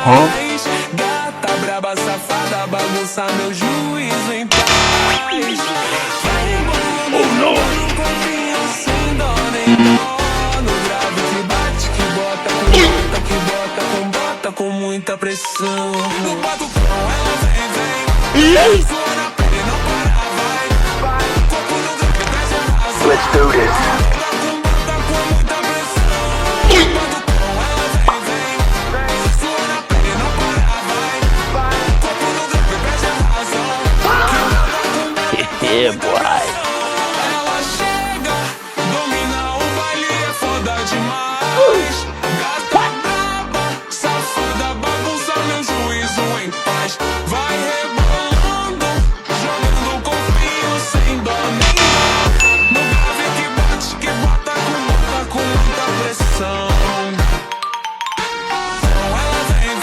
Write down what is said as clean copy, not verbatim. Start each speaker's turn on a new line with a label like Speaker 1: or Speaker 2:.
Speaker 1: paz. Gata braba, safada, bagunça meu juízo em paz. Vai embora, no corpinho sem dó nem dó. No grave que bate, que bota com bota, que bota com bota com muita pressão. No bato com ela vem. Sua na pele não para, vai. Corpo no grave traz a razão.
Speaker 2: Let's do this.
Speaker 1: Bota com muita pressão. No bato com ela vem. Sua na pele não para, vai. Corpo no grave traz a razão.
Speaker 2: Yeah, boy.